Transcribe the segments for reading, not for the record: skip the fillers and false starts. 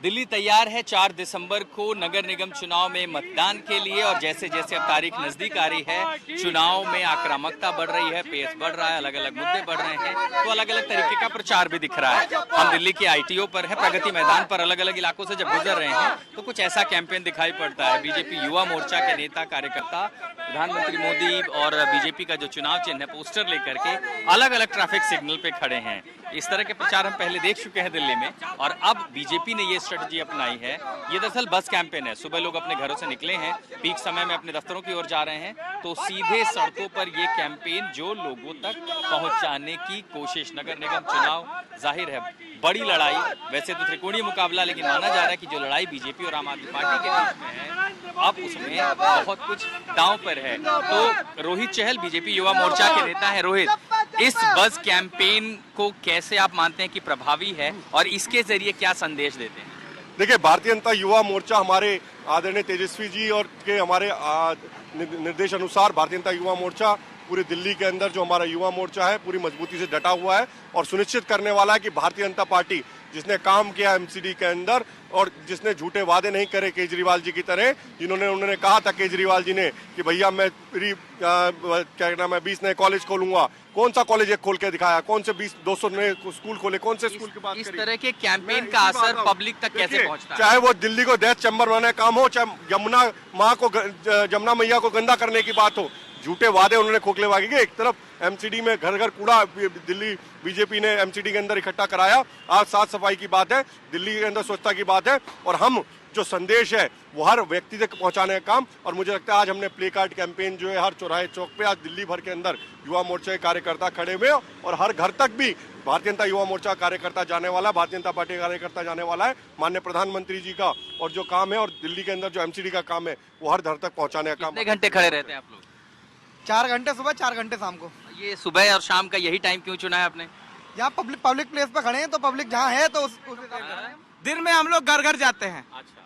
दिल्ली तैयार है 4 दिसंबर को नगर निगम चुनाव में मतदान के लिए। और जैसे जैसे अब तारीख नजदीक आ रही है, चुनाव में आक्रामकता बढ़ रही है, पेस बढ़ रहा है, अलग अलग मुद्दे बढ़ रहे हैं, तो अलग अलग तरीके का प्रचार भी दिख रहा है। हम दिल्ली के आईटीओ पर है, प्रगति मैदान पर अलग अलग इलाकों से जब गुजर रहे हैं तो कुछ ऐसा कैंपेन दिखाई पड़ता है। बीजेपी युवा मोर्चा के नेता कार्यकर्ता प्रधानमंत्री मोदी और बीजेपी का जो चुनाव चिन्ह है पोस्टर लेकर के अलग अलग ट्रैफिक सिग्नल पे खड़े हैं। इस तरह के प्रचार हम पहले देख चुके हैं दिल्ली में, और अब बीजेपी ने ये स्ट्रेटजी अपनाई है। ये दरअसल बस कैंपेन है। सुबह लोग अपने घरों से निकले हैं, पीक समय में अपने दफ्तरों की ओर जा रहे हैं, तो सीधे सड़कों पर ये कैंपेन जो लोगों तक पहुंचाने की कोशिश। नगर निगम चुनाव जाहिर है बड़ी लड़ाई, वैसे तो त्रिकोणीय मुकाबला, लेकिन माना जा रहा है कि जो लड़ाई बीजेपी और आम आदमी पार्टी के बीच में है, अब उसमें बहुत कुछ दांव पर है। तो रोहित चहल बीजेपी युवा मोर्चा के नेता है। रोहित, इस बस कैंपेन को कैसे आप मानते हैं कि प्रभावी है और इसके जरिए क्या संदेश देते हैं? देखिए, भारतीय जनता युवा मोर्चा हमारे आदरणीय तेजस्वी जी और के हमारे निर्देश अनुसार भारतीय जनता युवा मोर्चा पूरी दिल्ली के अंदर जो हमारा युवा मोर्चा है पूरी मजबूती से डटा हुआ है और सुनिश्चित करने वाला है कि भारतीय जनता पार्टी जिसने काम किया एमसीडी के अंदर और जिसने झूठे वादे नहीं करे केजरीवाल जी की तरह, उन्होंने कहा था केजरीवाल जी ने कि भैया मैं क्या नाम है 20 नए कॉलेज खोलूंगा। कौन सा कॉलेज खोल के दिखाया? कौन से 200 नए स्कूल खोले? कौन से स्कूल की बात इस तरह के कैंपेन का असर पब्लिक तक कैसे पहुंचता है? चाहे वो दिल्ली को डेथ चैम्बर बनाने का काम हो, चाहे यमुना मैया को गंदा करने की बात हो, झूठे वादे उन्होंने खोखलेबाजी की। एक तरफ एमसीडी में घर घर कूड़ा दिल्ली बीजेपी ने एमसीडी के अंदर इकट्ठा कराया। आज साफ सफाई की बात है, दिल्ली के अंदर स्वच्छता की बात है, और हम जो संदेश है वो हर व्यक्ति तक पहुंचाने का काम। और मुझे लगता है आज हमने प्ले कार्ड कैंपेन जो है हर चौराहे चौक पे आज दिल्ली भर के अंदर युवा मोर्चा के कार्यकर्ता खड़े हुए, और हर घर तक भी भारतीय जनता युवा मोर्चा कार्यकर्ता जाने वाला, भारतीय जनता पार्टी कार्यकर्ता जाने वाला है। माननीय प्रधानमंत्री जी का और जो काम है और दिल्ली के अंदर जो एमसीडी का काम है वो हर घर तक पहुंचाने का काम। कितने घंटे खड़े रहते हैं आप लोग? 4 घंटे सुबह, 4 घंटे शाम को। ये सुबह और शाम का यही टाइम क्यों चुना है आपने? यहाँ पब्लिक प्लेस पे खड़े हैं तो पब्लिक जहाँ है तो दिन में हम लोग घर घर जाते हैं। अच्छा,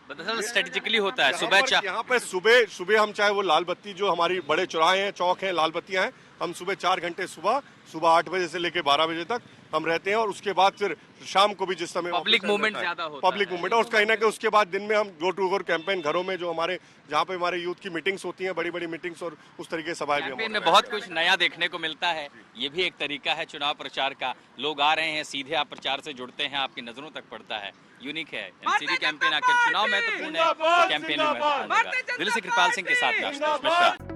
दरअसल स्ट्रेटेजिकली होता है। सुबह यहाँ पे सुबह हम चाहे वो लाल बत्ती जो हमारी बड़े चौराहे हैं, चौक हैं, लाल बत्तियां हैं, हम सुबह 4 घंटे सुबह 8 बजे से लेकर 12 बजे तक हम रहते हैं। और उसके बाद फिर शाम को भी जिस समय पब्लिक मूवमेंट ज्यादा होता है, पब्लिक मूवमेंट, और कहीं ना कहीं उसके बाद दिन में हम डोर टू डोर कैंपेन घरों में जो हमारे जहाँ पे हमारे यूथ की मीटिंग्स होती हैं, बड़ी बड़ी मीटिंग्स, और उस तरीके सभाएं भी कैंपेन में बहुत कुछ नया देखने को मिलता है। ये भी एक तरीका है चुनाव प्रचार का। लोग आ रहे हैं, सीधे आप प्रचार से जुड़ते हैं, आपकी नजरों तक पड़ता है। यूनिक है एमसीडी कैंपेन। आखिर चुनाव महत्वपूर्ण है तो कैंपेन में महत्वपूर्ण होगा। दिल्ली से कृपाल सिंह के साथ